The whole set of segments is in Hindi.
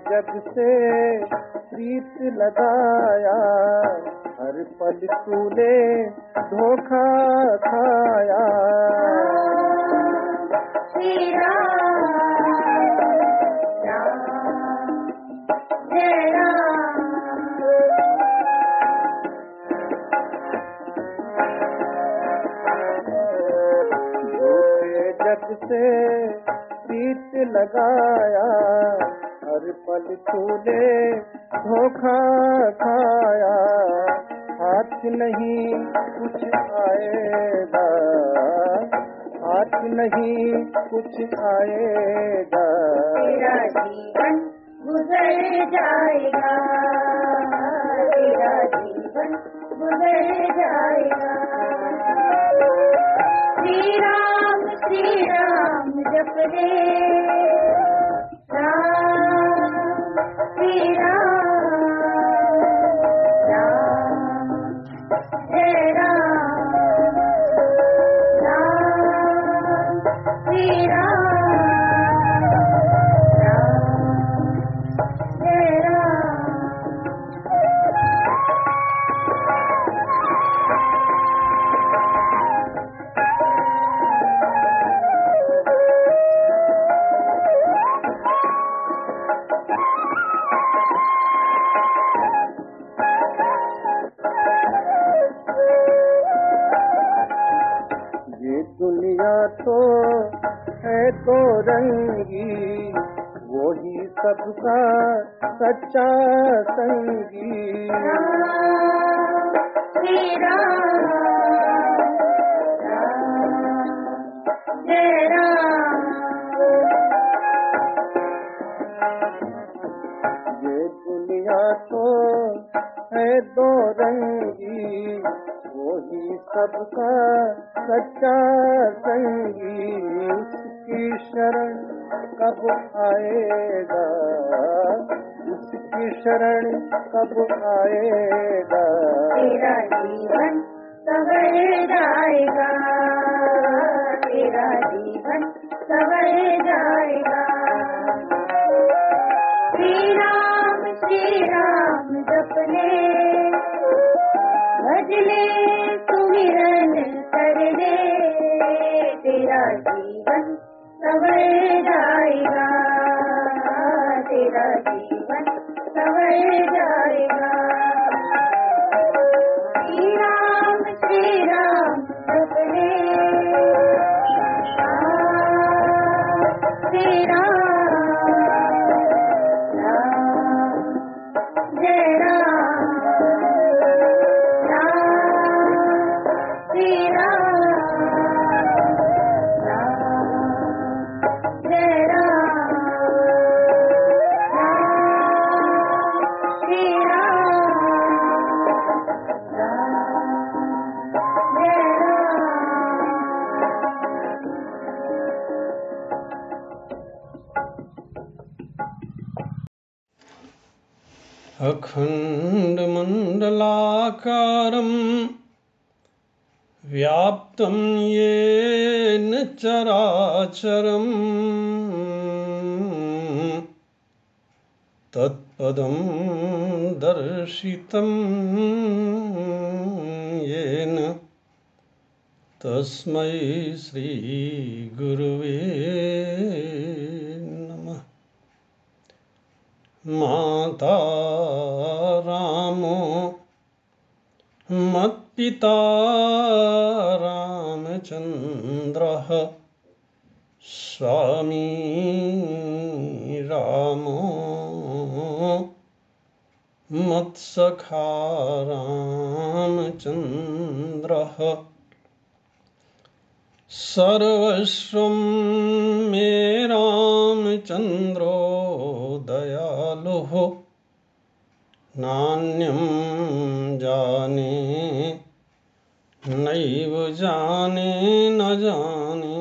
जग से प्रीत लगाया, हर पल तूने धोखा खाया। श्री राम राम जय राम। झूठे जग से प्रीत लगाया, हर पल तूने धोखा खाया। हाथ नहीं कुछ आएगा, हाथ नहीं कुछ आएगा। तेरा जीवन गुजर जाएगा, तेरा जीवन गुजर जाएगा। श्री राम जप ले, दुनिया तो है तो रंगी, वो ही सबका सच्चा संगी। श्री राम जय राम। ये दुनिया तो है दो रंगी, वो ही सबका सच्चा संगी। उसकी शरण कब आएगा, उसकी शरण कब आएगा। तेरा जीवन संवर जाएगा, तेरा जीवन संवर जाएगा। श्री राम जप ले, भज ले सुमिरन कर ले। तेरा जीवन संवर जाएगा, तेरा जीवन संवर जाएगा। श्री राम जप ले, श्री राम जय राम। अखंड मंडलाकारं व्याप्तं येन चराचरं तत्पदं दर्शितं येन तस्मै श्री गुरुवे नमः। माता रामो मत्पिता रामचन्द्रः, स्वामी रामो मत्सखा रामचन्द्रः सर्वस्वं मे रामचन्द्रो दयालुः नान्यं जाने नैव जाने न जाने।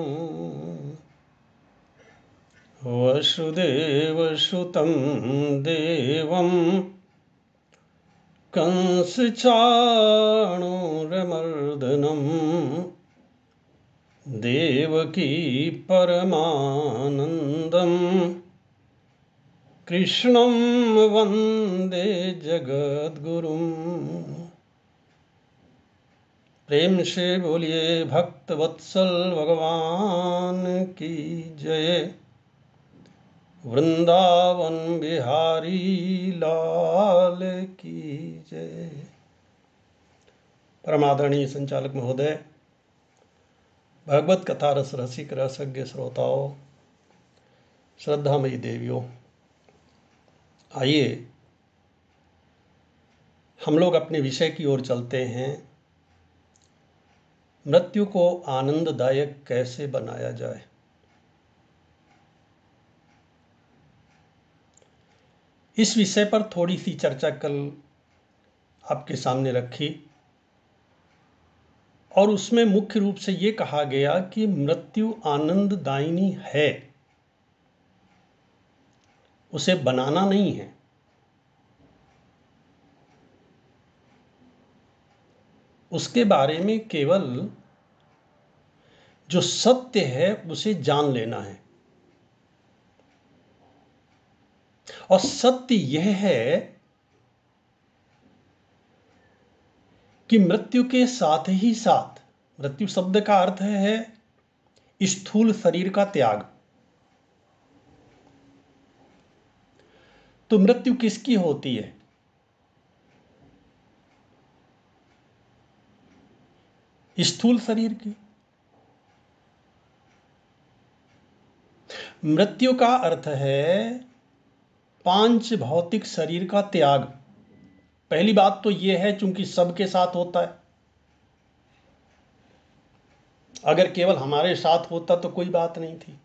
वसुदेवसुतं देवं कंसचाणूरमर्दनं देवकी परमानन्दं कृष्णं वन्दे जगद्गुरुम्। प्रेम से बोलिए भक्त वत्सल भगवान की जय। वृंदावन बिहारी लाल की जय। परमादरणीय संचालक महोदय, भगवत कथा रस रसिक रसज्ञ श्रोताओं, श्रद्धामयी देवियों, आइए हम लोग अपने विषय की ओर चलते हैं। मृत्यु को आनंददायक कैसे बनाया जाए। इस विषय पर थोड़ी सी चर्चा कल आपके सामने रखी और उसमें मुख्य रूप से ये कहा गया कि मृत्यु आनंददायिनी है, उसे बनाना नहीं है। उसके बारे में केवल जो सत्य है उसे जान लेना है। और सत्य यह है कि मृत्यु के साथ ही साथ, मृत्यु शब्द का अर्थ है स्थूल शरीर का त्याग। तो मृत्यु किसकी होती है? स्थूल शरीर की। मृत्यु का अर्थ है पांच भौतिक शरीर का त्याग। पहली बात तो यह है चूंकि सबके साथ होता है। अगर केवल हमारे साथ होता तो कोई बात नहीं थी।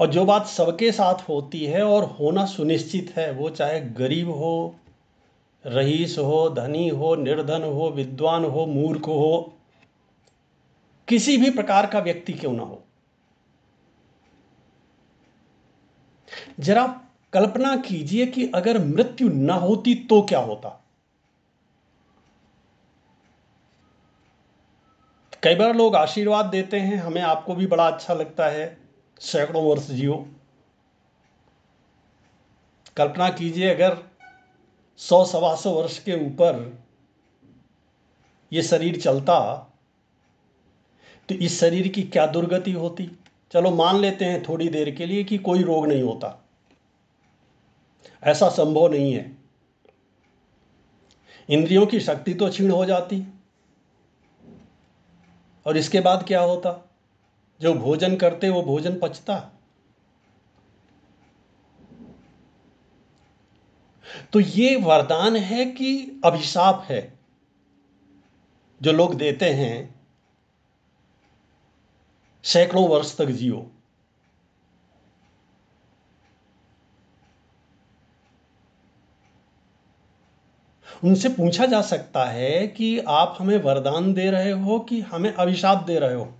और जो बात सबके साथ होती है और होना सुनिश्चित है, वो चाहे गरीब हो, रईस हो, धनी हो, निर्धन हो, विद्वान हो, मूर्ख हो, किसी भी प्रकार का व्यक्ति क्यों ना हो। जरा कल्पना कीजिए कि अगर मृत्यु न होती तो क्या होता। कई बार लोग आशीर्वाद देते हैं, हमें आपको भी बड़ा अच्छा लगता है, सैकड़ों वर्ष जियो। कल्पना कीजिए अगर 100-125 वर्ष के ऊपर ये शरीर चलता तो इस शरीर की क्या दुर्गति होती। चलो मान लेते हैं थोड़ी देर के लिए कि कोई रोग नहीं होता, ऐसा संभव नहीं है। इंद्रियों की शक्ति तो क्षीण हो जाती और इसके बाद क्या होता? जो भोजन करते वो भोजन पचता। तो ये वरदान है कि अभिशाप है जो लोग देते हैं, सैकड़ों वर्ष तक जियो। उनसे पूछा जा सकता है कि आप हमें वरदान दे रहे हो कि हमें अभिशाप दे रहे हो।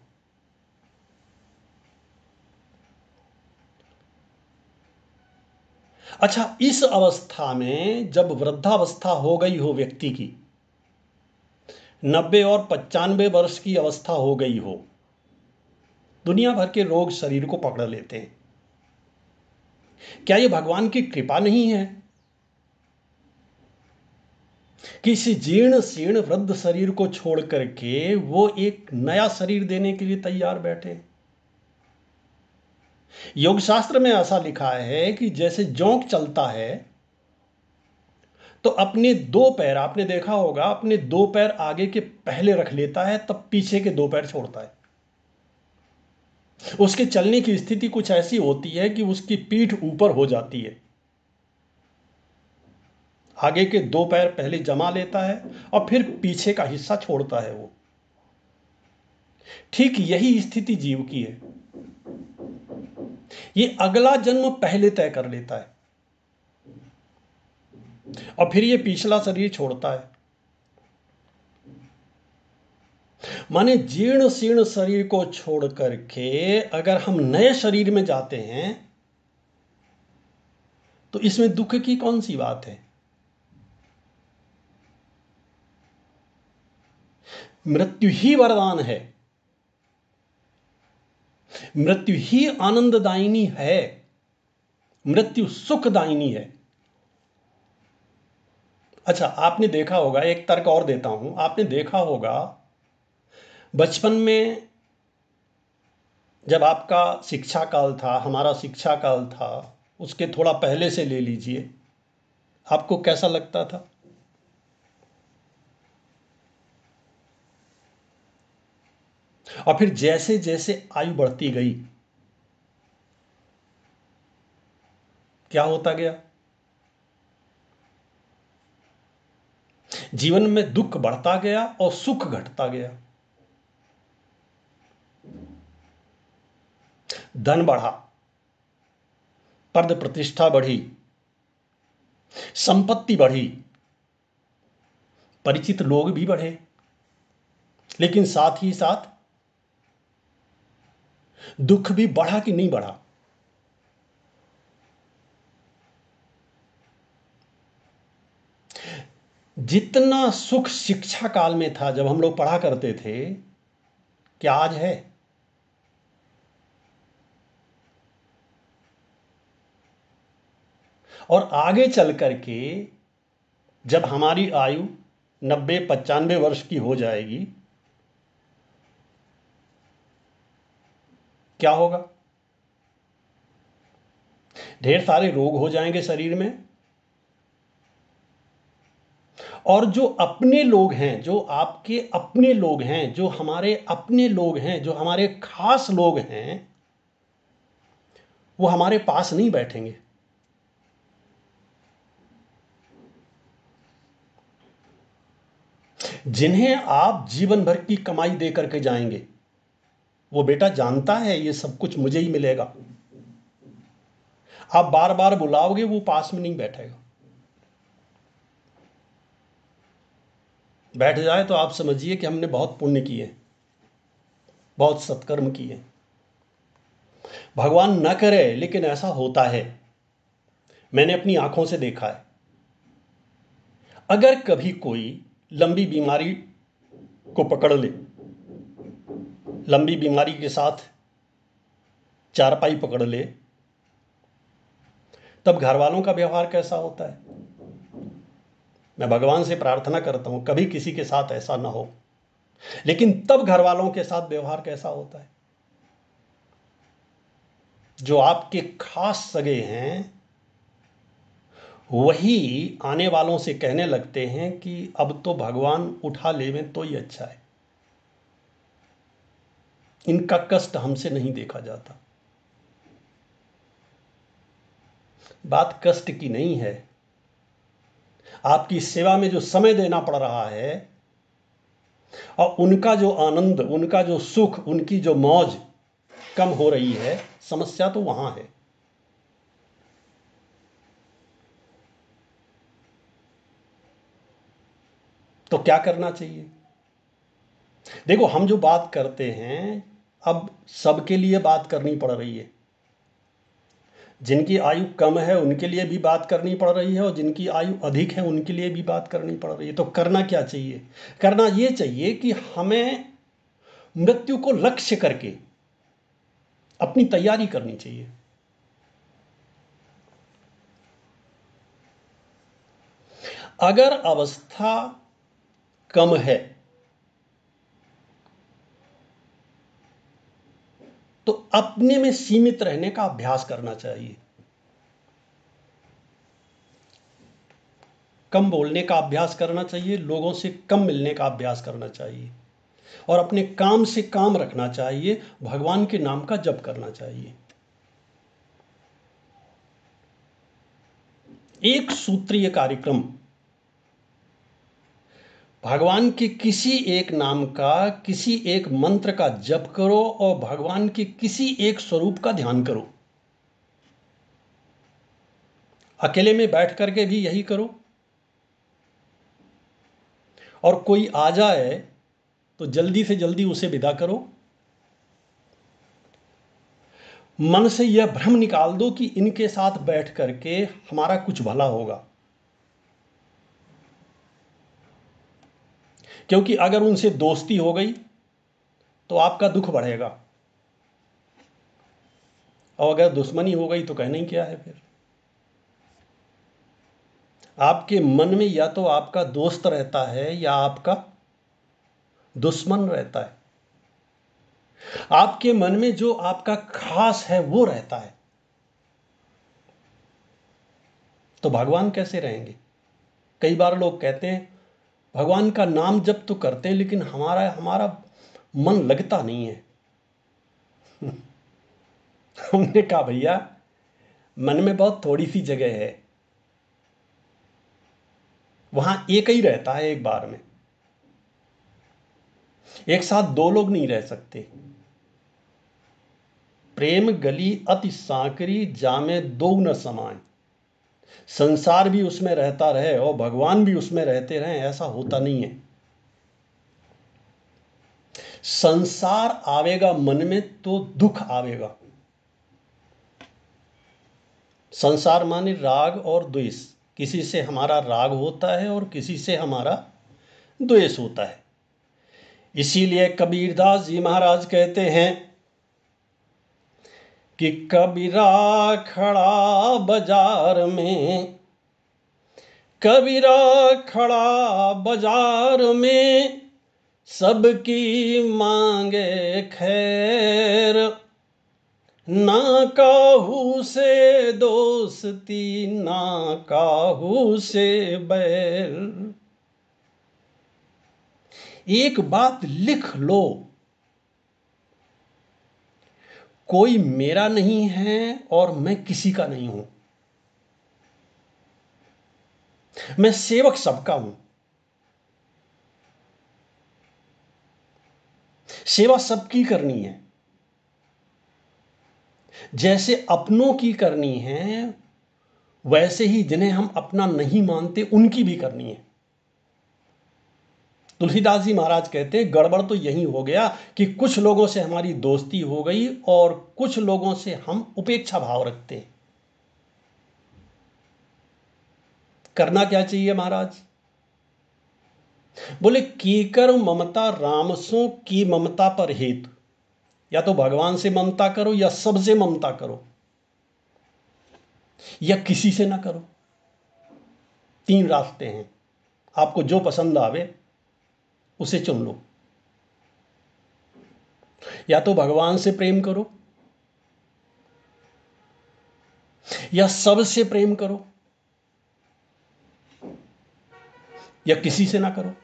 अच्छा, इस अवस्था में जब वृद्धावस्था हो गई हो व्यक्ति की, 90 और 95 वर्ष की अवस्था हो गई हो, दुनिया भर के रोग शरीर को पकड़ लेते हैं, क्या यह भगवान की कृपा नहीं है कि इस जीर्ण शीर्ण वृद्ध शरीर को छोड़ करके वो एक नया शरीर देने के लिए तैयार बैठे। योग शास्त्र में ऐसा लिखा है कि जैसे जोंक चलता है तो अपने दो पैर, आपने देखा होगा, अपने दो पैर आगे के पहले रख लेता है, तब पीछे के दो पैर छोड़ता है। उसके चलने की स्थिति कुछ ऐसी होती है कि उसकी पीठ ऊपर हो जाती है, आगे के दो पैर पहले जमा लेता है और फिर पीछे का हिस्सा छोड़ता है वो। ठीक यही स्थिति जीव की है। ये अगला जन्म पहले तय कर लेता है और फिर ये पिछला शरीर छोड़ता है। माने जीर्ण शीर्ण शरीर को छोड़ करके अगर हम नए शरीर में जाते हैं तो इसमें दुख की कौन सी बात है? मृत्यु ही वरदान है, मृत्यु ही आनंददायिनी है, मृत्यु सुखदायिनी है। अच्छा, आपने देखा होगा, एक तर्क और देता हूं, आपने देखा होगा बचपन में जब आपका शिक्षा काल था, हमारा शिक्षा काल था, उसके थोड़ा पहले से ले लीजिए, आपको कैसा लगता था? और फिर जैसे जैसे आयु बढ़ती गई क्या होता गया? जीवन में दुख बढ़ता गया और सुख घटता गया। धन बढ़ा, पद प्रतिष्ठा बढ़ी, संपत्ति बढ़ी, परिचित लोग भी बढ़े, लेकिन साथ ही साथ दुख भी बढ़ा कि नहीं बढ़ा? जितना सुख शिक्षा काल में था जब हम लोग पढ़ा करते थे, क्या आज है? और आगे चल करके जब हमारी आयु 90-95 वर्ष की हो जाएगी, क्या होगा? ढेर सारे रोग हो जाएंगे शरीर में, और जो अपने लोग हैं, जो आपके अपने लोग हैं, जो हमारे अपने लोग हैं, जो हमारे खास लोग हैं, वो हमारे पास नहीं बैठेंगे। जिन्हें आप जीवन भर की कमाई दे करके जाएंगे, वो बेटा जानता है ये सब कुछ मुझे ही मिलेगा, आप बार बार बुलाओगे वो पास में नहीं बैठेगा। बैठ जाए तो आप समझिए कि हमने बहुत पुण्य किए, बहुत सत्कर्म किए। भगवान न करे लेकिन ऐसा होता है, मैंने अपनी आंखों से देखा है। अगर कभी कोई लंबी बीमारी को पकड़ ले, लंबी बीमारी के साथ चारपाई पकड़ ले, तब घर वालों का व्यवहार कैसा होता है? मैं भगवान से प्रार्थना करता हूं कभी किसी के साथ ऐसा ना हो, लेकिन तब घर वालों के साथ व्यवहार कैसा होता है? जो आपके खास सगे हैं वही आने वालों से कहने लगते हैं कि अब तो भगवान उठा लेवें तो ही अच्छा है, इनका कष्ट हमसे नहीं देखा जाता। बात कष्ट की नहीं है, आपकी सेवा में जो समय देना पड़ रहा है और उनका जो आनंद, उनका जो सुख, उनकी जो मौज कम हो रही है, समस्या तो वहां है। तो क्या करना चाहिए? देखो, हम जो बात करते हैं अब सबके लिए बात करनी पड़ रही है। जिनकी आयु कम है उनके लिए भी बात करनी पड़ रही है और जिनकी आयु अधिक है उनके लिए भी बात करनी पड़ रही है। तो करना क्या चाहिए? करना ये चाहिए कि हमें मृत्यु को लक्ष्य करके अपनी तैयारी करनी चाहिए। अगर अवस्था कम है तो अपने में सीमित रहने का अभ्यास करना चाहिए, कम बोलने का अभ्यास करना चाहिए, लोगों से कम मिलने का अभ्यास करना चाहिए। और अपने काम से काम रखना चाहिए, भगवान के नाम का जप करना चाहिए। एक सूत्रीय कार्यक्रम, भगवान के किसी एक नाम का, किसी एक मंत्र का जप करो और भगवान के किसी एक स्वरूप का ध्यान करो। अकेले में बैठ करके भी यही करो, और कोई आ जाए तो जल्दी से जल्दी उसे विदा करो। मन से यह भ्रम निकाल दो कि इनके साथ बैठ करके हमारा कुछ भला होगा, क्योंकि अगर उनसे दोस्ती हो गई तो आपका दुख बढ़ेगा, और अगर दुश्मनी हो गई तो कहना ही क्या है। फिर आपके मन में या तो आपका दोस्त रहता है या आपका दुश्मन रहता है। आपके मन में जो आपका खास है वो रहता है, तो भगवान कैसे रहेंगे। कई बार लोग कहते हैं भगवान का नाम जप तो करते हैं लेकिन हमारा हमारा मन लगता नहीं है। हमने कहा भैया, मन में बहुत थोड़ी सी जगह है, वहां एक ही रहता है एक बार में। एक साथ दो लोग नहीं रह सकते। प्रेम गली अति सांकरी, जामे दो न समाए। संसार भी उसमें रहता रहे और भगवान भी उसमें रहते रहे, ऐसा होता नहीं है। संसार आवेगा मन में तो दुख आवेगा। संसार माने राग और द्वेष। किसी से हमारा राग होता है और किसी से हमारा द्वेष होता है। इसीलिए कबीरदास जी महाराज कहते हैं कि कबीरा खड़ा बाजार में, कबीरा खड़ा बाजार में, सबकी मांगे खैर, ना काहू से दोस्ती ना काहू से बैर। एक बात लिख लो, कोई मेरा नहीं है और मैं किसी का नहीं हूं। मैं सेवक सबका हूं। सेवा सबकी करनी है, जैसे अपनों की करनी है वैसे ही जिन्हें हम अपना नहीं मानते उनकी भी करनी है। तुलसीदास जी महाराज कहते हैं गड़बड़ तो यही हो गया कि कुछ लोगों से हमारी दोस्ती हो गई और कुछ लोगों से हम उपेक्षा भाव रखते हैं। करना क्या चाहिए महाराज? बोले कीकर ममता रामसों की ममता पर हेतु। या तो भगवान से ममता करो या सबसे ममता करो या किसी से ना करो। तीन रास्ते हैं, आपको जो पसंद आवे उसे चुन लो। या तो भगवान से प्रेम करो या सबसे प्रेम करो या किसी से ना करो।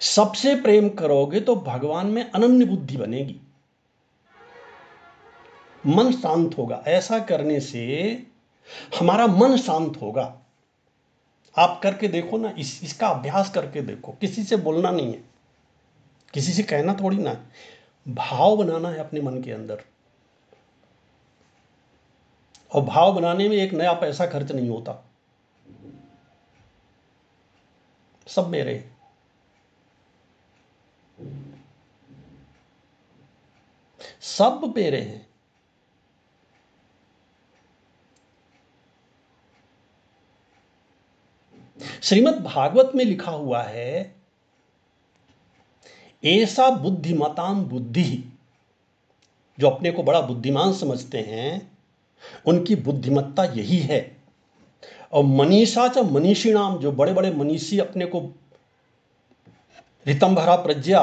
सबसे प्रेम करोगे तो भगवान में अनन्य बुद्धि बनेगी, मन शांत होगा। ऐसा करने से हमारा मन शांत होगा। आप करके देखो ना, इसका अभ्यास करके देखो। किसी से बोलना नहीं है, किसी से कहना थोड़ी ना है, भाव बनाना है अपने मन के अंदर। और भाव बनाने में एक नया पैसा खर्च नहीं होता। सब मेरे हैं। सब मेरे हैं। श्रीमद् भागवत में लिखा हुआ है ऐसा बुद्धिमताम बुद्धि। जो अपने को बड़ा बुद्धिमान समझते हैं उनकी बुद्धिमत्ता यही है। और मनीषा च मनीषिणाम, जो बड़े बड़े मनीषी अपने को ऋतंभरा प्रज्ञा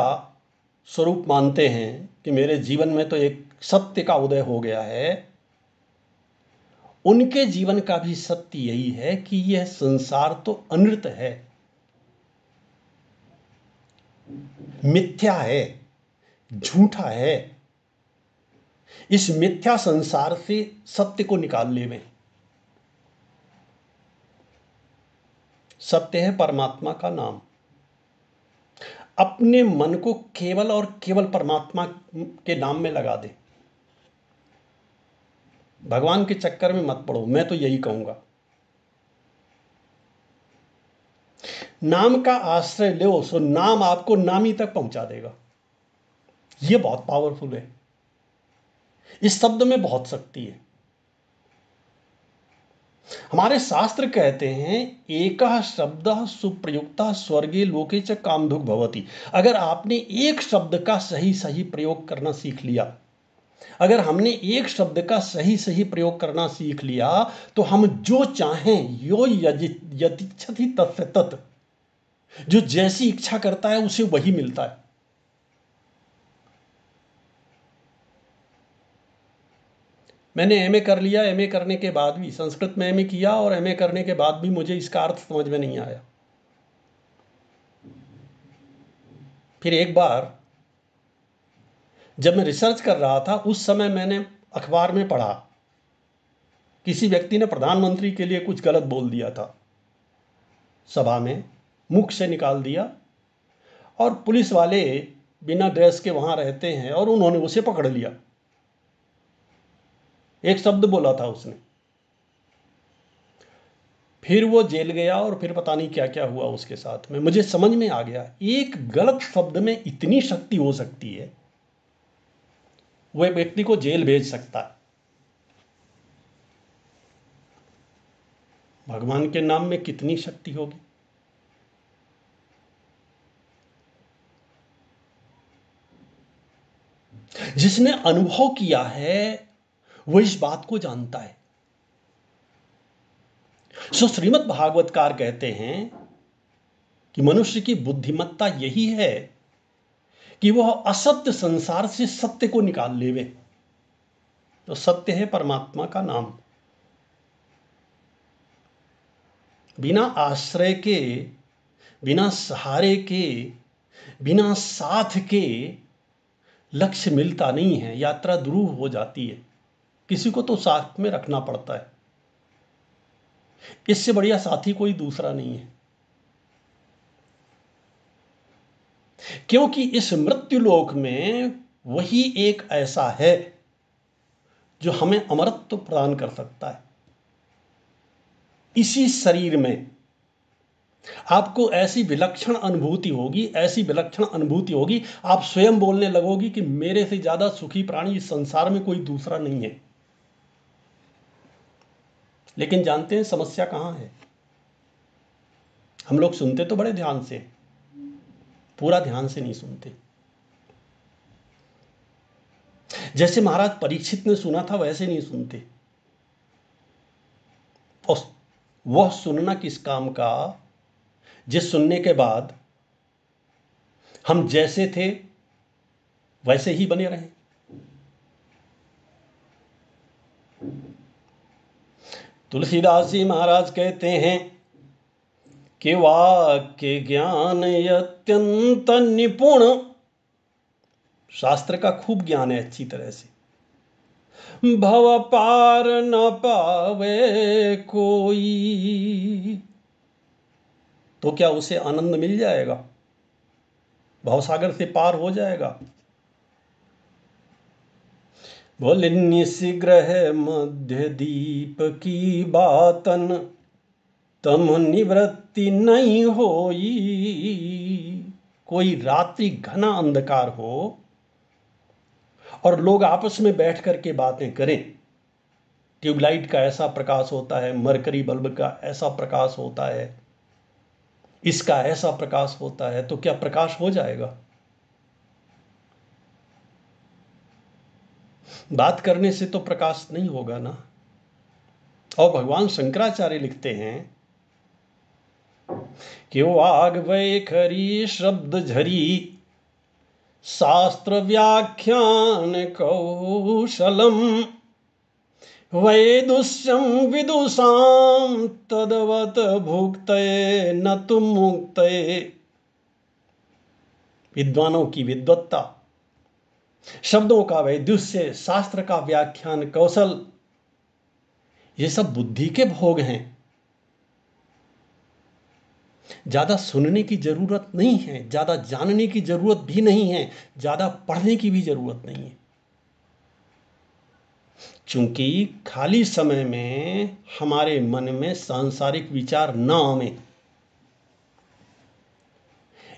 स्वरूप मानते हैं कि मेरे जीवन में तो एक सत्य का उदय हो गया है, उनके जीवन का भी सत्य यही है कि यह संसार तो अनृत है, मिथ्या है, झूठा है। इस मिथ्या संसार से सत्य को निकाल ले में। सत्य है परमात्मा का नाम। अपने मन को केवल और केवल परमात्मा के नाम में लगा दे। भगवान के चक्कर में मत पड़ो, मैं तो यही कहूंगा। नाम का आश्रय लो, सो नाम आपको नामी तक पहुंचा देगा। यह बहुत पावरफुल है। इस शब्द में बहुत शक्ति है। हमारे शास्त्र कहते हैं एकः शब्दः सुप्रयुक्तः स्वर्गे लोके च कामधुक् भवति। अगर आपने एक शब्द का सही सही प्रयोग करना सीख लिया, अगर हमने एक शब्द का सही सही प्रयोग करना सीख लिया, तो हम जो चाहें यो यदिच्छति तस्य तत्, जो जैसी इच्छा करता है उसे वही मिलता है। मैंने एमए कर लिया, एमए करने के बाद भी संस्कृत में एमए किया और एमए करने के बाद भी मुझे इसका अर्थ समझ में नहीं आया। फिर एक बार जब मैं रिसर्च कर रहा था, उस समय मैंने अखबार में पढ़ा किसी व्यक्ति ने प्रधानमंत्री के लिए कुछ गलत बोल दिया था, सभा में मुख से निकाल दिया, और पुलिस वाले बिना ड्रेस के वहां रहते हैं और उन्होंने उसे पकड़ लिया। एक शब्द बोला था उसने, फिर वो जेल गया और फिर पता नहीं क्या क्या हुआ उसके साथ में। मुझे समझ में आ गया एक गलत शब्द में इतनी शक्ति हो सकती है, वह व्यक्ति को जेल भेज सकता है। भगवान के नाम में कितनी शक्ति होगी। जिसने अनुभव किया है वो इस बात को जानता है। सो श्रीमद् भागवतकार कहते हैं कि मनुष्य की बुद्धिमत्ता यही है कि वह असत्य संसार से सत्य को निकाल लेवे। तो सत्य है परमात्मा का नाम। बिना आश्रय के, बिना सहारे के, बिना साथ के लक्ष्य मिलता नहीं है, यात्रा दुरूह हो जाती है। किसी को तो साथ में रखना पड़ता है। इससे बढ़िया साथी कोई दूसरा नहीं है, क्योंकि इस मृत्यु लोक में वही एक ऐसा है जो हमें अमरत्व प्रदान कर सकता है। इसी शरीर में आपको ऐसी विलक्षण अनुभूति होगी, ऐसी विलक्षण अनुभूति होगी, आप स्वयं बोलने लगोगी कि मेरे से ज्यादा सुखी प्राणी इस संसार में कोई दूसरा नहीं है। लेकिन जानते हैं समस्या कहां है? हम लोग सुनते तो बड़े ध्यान से, पूरा ध्यान से नहीं सुनते। जैसे महाराज परीक्षित ने सुना था वैसे नहीं सुनते। और वह सुनना किस काम का जिस सुनने के बाद हम जैसे थे वैसे ही बने रहे। तुलसीदास जी महाराज कहते हैं कि वाक्य ज्ञान अत्यंत निपुण, शास्त्र का खूब ज्ञान है अच्छी तरह से, भव पार न पावे कोई। तो क्या उसे आनंद मिल जाएगा? भवसागर से पार हो जाएगा? बोले निशिग्रह मध्य दीप की बातन, तम निवृत्ति नहीं होई। कोई रात्रि घना अंधकार हो और लोग आपस में बैठ करके बातें करें। ट्यूबलाइट का ऐसा प्रकाश होता है, मरकरी बल्ब का ऐसा प्रकाश होता है, इसका ऐसा प्रकाश होता है, तो क्या प्रकाश हो जाएगा? बात करने से तो प्रकाश नहीं होगा ना। और भगवान शंकराचार्य लिखते हैं कि वाग वैखरी शब्द झरी, शास्त्र व्याख्यान कौशलम, वैदुष्यं विदुषां तदवत भुक्तये न तुम मुक्तये। विद्वानों की विद्वत्ता, शब्दों का वैदुष्य, शास्त्र का व्याख्यान कौशल, ये सब बुद्धि के भोग हैं। ज्यादा सुनने की जरूरत नहीं है, ज्यादा जानने की जरूरत भी नहीं है, ज्यादा पढ़ने की भी जरूरत नहीं है। क्योंकि खाली समय में हमारे मन में सांसारिक विचार न आवे,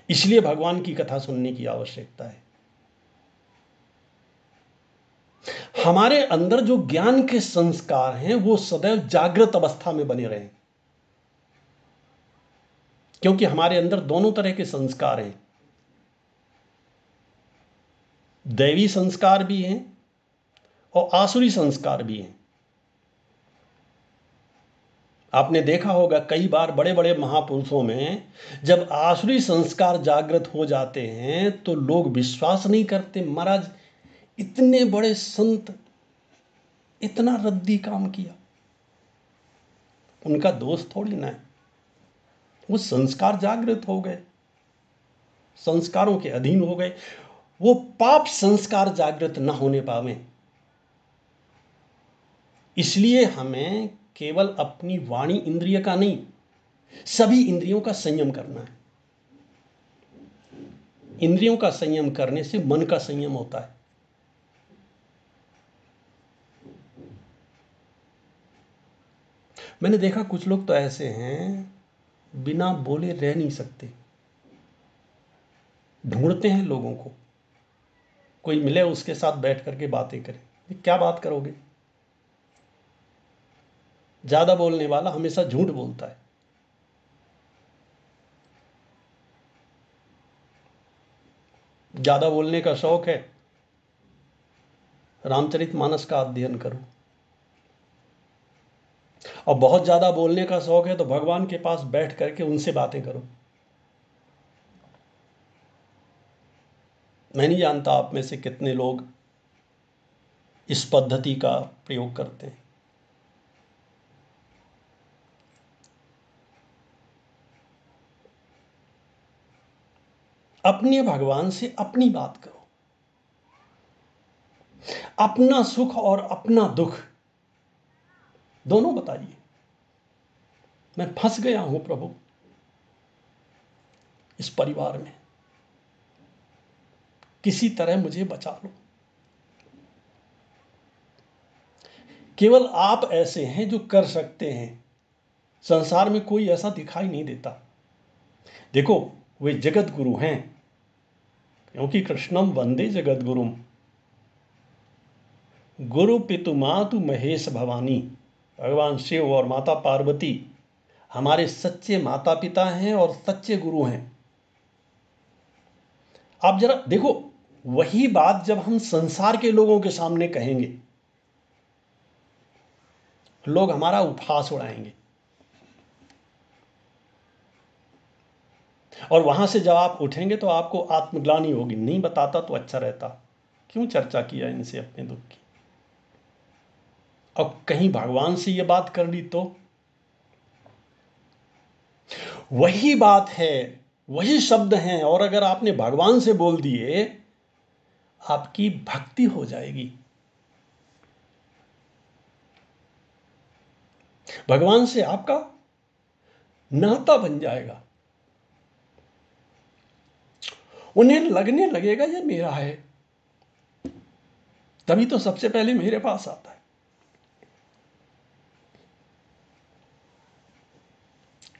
इसलिए भगवान की कथा सुनने की आवश्यकता है। हमारे अंदर जो ज्ञान के संस्कार हैं वो सदैव जागृत अवस्था में बने रहें, क्योंकि हमारे अंदर दोनों तरह के संस्कार हैं। दैवी संस्कार भी हैं और आसुरी संस्कार भी हैं। आपने देखा होगा कई बार बड़े बड़े महापुरुषों में जब आसुरी संस्कार जागृत हो जाते हैं तो लोग विश्वास नहीं करते, महाराज इतने बड़े संत इतना रद्दी काम किया। उनका दोष थोड़ी ना है, वो संस्कार जागृत हो गए, संस्कारों के अधीन हो गए। वो पाप संस्कार जागृत न होने पावे, इसलिए हमें केवल अपनी वाणी इंद्रिय का नहीं, सभी इंद्रियों का संयम करना है। इंद्रियों का संयम करने से मन का संयम होता है। मैंने देखा कुछ लोग तो ऐसे हैं बिना बोले रह नहीं सकते, ढूंढते हैं लोगों को, कोई मिले उसके साथ बैठ करके बातें करें। ये क्या बात करोगे? ज्यादा बोलने वाला हमेशा झूठ बोलता है। ज्यादा बोलने का शौक है, रामचरितमानस का अध्ययन करो। और बहुत ज्यादा बोलने का शौक है तो भगवान के पास बैठ करके उनसे बातें करो। मैं नहीं जानता आप में से कितने लोग इस पद्धति का प्रयोग करते हैं। अपने भगवान से अपनी बात करो, अपना सुख और अपना दुख दोनों बताइए। मैं फंस गया हूं प्रभु इस परिवार में, किसी तरह मुझे बचा लो। केवल आप ऐसे हैं जो कर सकते हैं, संसार में कोई ऐसा दिखाई नहीं देता। देखो वे जगत गुरु हैं, क्योंकि कृष्णम वंदे जगत गुरुम, गुरु पितु मातु महेश भवानी। भगवान शिव और माता पार्वती हमारे सच्चे माता पिता हैं और सच्चे गुरु हैं। आप जरा देखो, वही बात जब हम संसार के लोगों के सामने कहेंगे, लोग हमारा उपहास उड़ाएंगे। और वहां से जब आप उठेंगे तो आपको आत्मग्लानि होगी, नहीं बताता तो अच्छा रहता, क्यों चर्चा किया इनसे अपने दुख की। और कहीं भगवान से ये बात कर ली तो वही बात है, वही शब्द हैं, और अगर आपने भगवान से बोल दिए आपकी भक्ति हो जाएगी, भगवान से आपका नाता बन जाएगा। उन्हें लगने लगेगा ये मेरा है, तभी तो सबसे पहले मेरे पास आता है।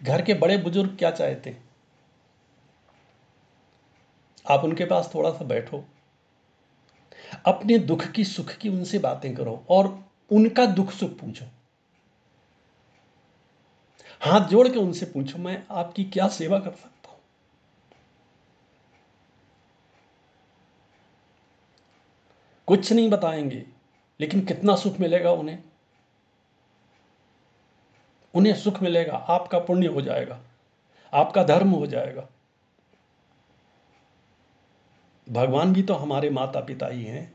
घर के बड़े बुजुर्ग क्या चाहते हैं? आप उनके पास थोड़ा सा बैठो, अपने दुख की सुख की उनसे बातें करो और उनका दुख सुख पूछो। हाथ जोड़ के उनसे पूछो, मैं आपकी क्या सेवा कर सकता हूं। कुछ नहीं बताएंगे, लेकिन कितना सुख मिलेगा उन्हें। उन्हें सुख मिलेगा, आपका पुण्य हो जाएगा, आपका धर्म हो जाएगा। भगवान भी तो हमारे माता पिता ही हैं।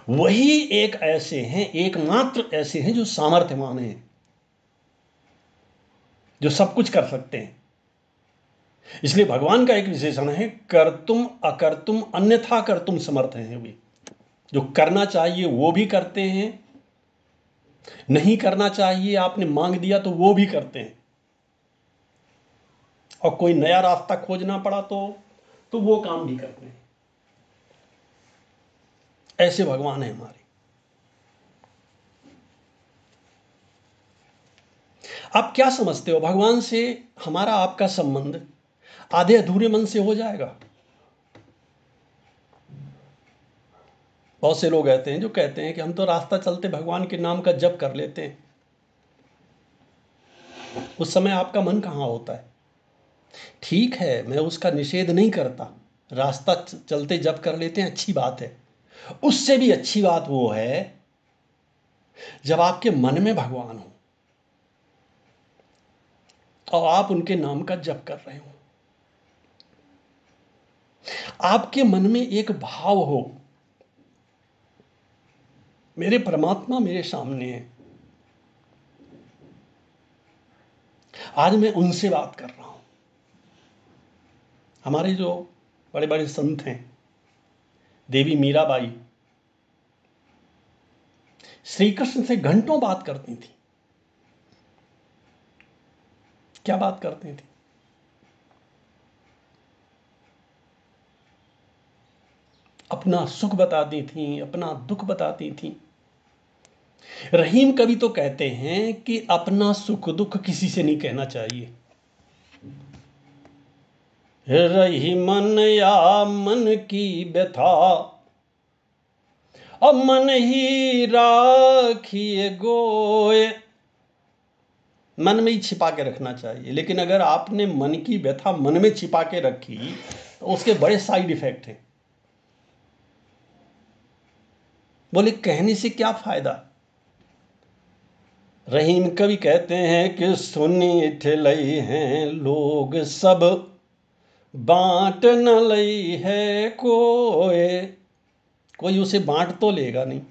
वही एक ऐसे हैं, एकमात्र ऐसे हैं जो सामर्थ्यवान हैं, जो सब कुछ कर सकते हैं। इसलिए भगवान का एक विशेषण है, कर्तुम अकर्तुम अन्यथा कर्तुम समर्थ हैं। वे जो करना चाहिए वो भी करते हैं, नहीं करना चाहिए आपने मांग दिया तो वो भी करते हैं, और कोई नया रास्ता खोजना पड़ा तो वो काम भी करते हैं। ऐसे भगवान है हमारे। आप क्या समझते हो, भगवान से हमारा आपका संबंध आधे अधूरे मन से हो जाएगा? बहुत से लोग ऐसे हैं जो कहते हैं कि हम तो रास्ता चलते भगवान के नाम का जप कर लेते हैं। उस समय आपका मन कहाँ होता है? ठीक है, मैं उसका निषेध नहीं करता, रास्ता चलते जप कर लेते हैं, अच्छी बात है। उससे भी अच्छी बात वो है जब आपके मन में भगवान हो और आप उनके नाम का जप कर रहे हो, आपके मन में एक भाव हो, मेरे परमात्मा मेरे सामने है, आज मैं उनसे बात कर रहा हूं। हमारे जो बड़े बड़े संत हैं, देवी मीराबाई श्री कृष्ण से घंटों बात करती थी। क्या बात करती थी? अपना सुख बताती थी, अपना दुख बताती थी। रहीम कवि तो कहते हैं कि अपना सुख दुख किसी से नहीं कहना चाहिए। रही मन या मन की व्यथा, अब मन ही राखिए गोए। मन में ही छिपा के रखना चाहिए, लेकिन अगर आपने मन की व्यथा मन में छिपा के रखी तो उसके बड़े साइड इफेक्ट हैं। बोले कहने से क्या फायदा? रहीम कवि कहते हैं कि सुनी ठेलई हैं लोग सब, बांट न लई है कोई। कोई उसे बांट तो लेगा नहीं,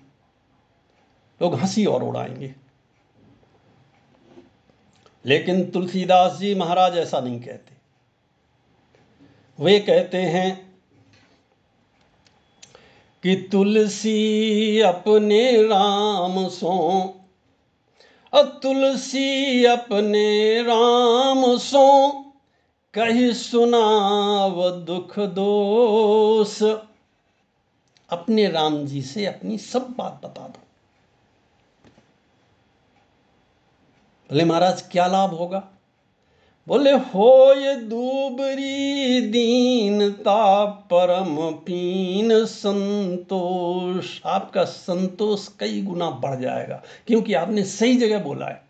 लोग हंसी और उड़ाएंगे। लेकिन तुलसीदास जी महाराज ऐसा नहीं कहते। वे कहते हैं कि तुलसी अपने राम सो, तुलसी अपने राम सो, कही सुनाव दुख दोष। अपने राम जी से अपनी सब बात बता दो। बोले महाराज क्या लाभ होगा? बोले होय दूबरी दीनता परम पीन संतोष। आपका संतोष कई गुना बढ़ जाएगा, क्योंकि आपने सही जगह बोला है।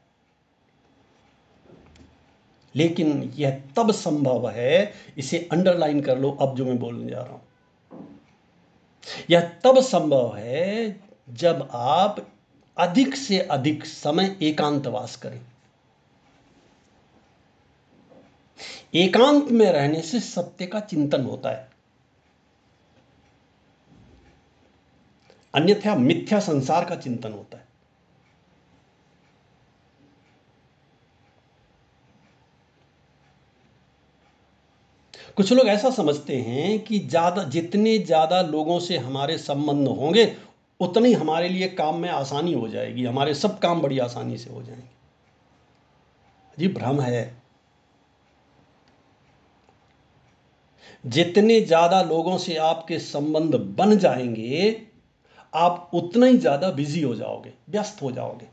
लेकिन यह तब संभव है, इसे अंडरलाइन कर लो अब जो मैं बोलने जा रहा हूं, यह तब संभव है जब आप अधिक से अधिक समय एकांतवास करें। एकांत में रहने से सत्य का चिंतन होता है, अन्यथा मिथ्या संसार का चिंतन होता है। कुछ लोग ऐसा समझते हैं कि जितने ज्यादा लोगों से हमारे संबंध होंगे उतनी हमारे लिए काम में आसानी हो जाएगी, हमारे सब काम बड़ी आसानी से हो जाएंगे। जी भ्रम है। जितने ज्यादा लोगों से आपके संबंध बन जाएंगे आप उतना ही ज्यादा बिजी हो जाओगे, व्यस्त हो जाओगे।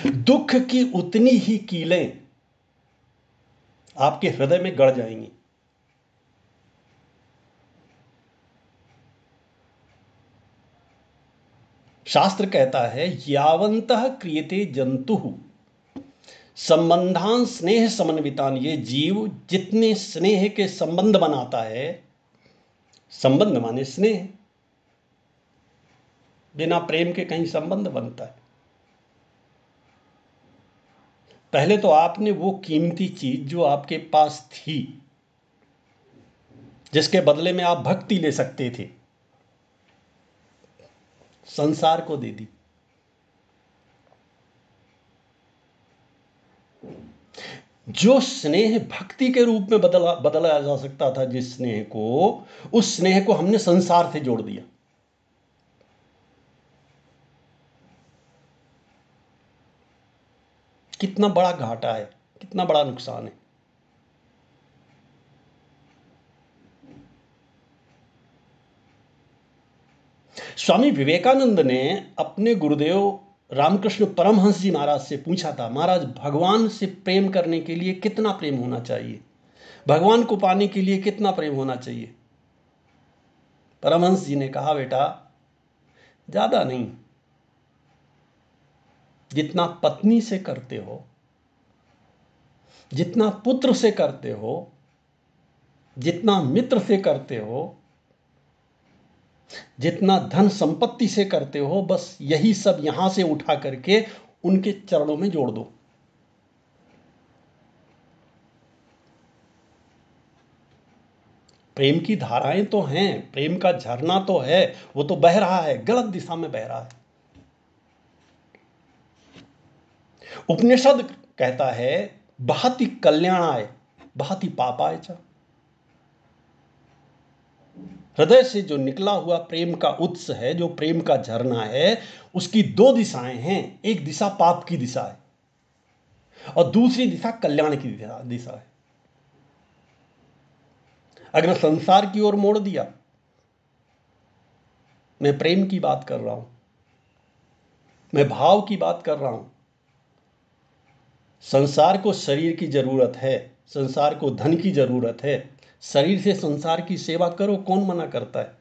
दुख की उतनी ही कीलें आपके हृदय में गड़ जाएंगी। शास्त्र कहता है यावंतः क्रियते जंतु संबंधान स्नेह समन्वितान। ये जीव जितने स्नेह के संबंध बनाता है, संबंध माने स्नेह, बिना प्रेम के कहीं संबंध बनता है? पहले तो आपने वो कीमती चीज जो आपके पास थी जिसके बदले में आप भक्ति ले सकते थे, संसार को दे दी। जो स्नेह भक्ति के रूप में बदला जा सकता था, जिस स्नेह को, उस स्नेह को हमने संसार से जोड़ दिया। कितना बड़ा घाटा है, कितना बड़ा नुकसान है। स्वामी विवेकानंद ने अपने गुरुदेव रामकृष्ण परमहंस जी महाराज से पूछा था, महाराज भगवान से प्रेम करने के लिए कितना प्रेम होना चाहिए, भगवान को पाने के लिए कितना प्रेम होना चाहिए? परमहंस जी ने कहा, बेटा ज्यादा नहीं, जितना पत्नी से करते हो, जितना पुत्र से करते हो, जितना मित्र से करते हो, जितना धन संपत्ति से करते हो, बस यही सब यहां से उठा करके उनके चरणों में जोड़ दो। प्रेम की धाराएं तो हैं, प्रेम का झरना तो है, वो तो बह रहा है, गलत दिशा में बह रहा है। उपनिषद कहता है, बहति कल्याणाय बहति पापाय च। हृदय से जो निकला हुआ प्रेम का उत्स है, जो प्रेम का झरना है, उसकी दो दिशाएं हैं। एक दिशा पाप की दिशा है और दूसरी दिशा कल्याण की दिशा है। अगर संसार की ओर मोड़ दिया, मैं प्रेम की बात कर रहा हूं, मैं भाव की बात कर रहा हूं। संसार को शरीर की जरूरत है, संसार को धन की जरूरत है, शरीर से संसार की सेवा करो, कौन मना करता है?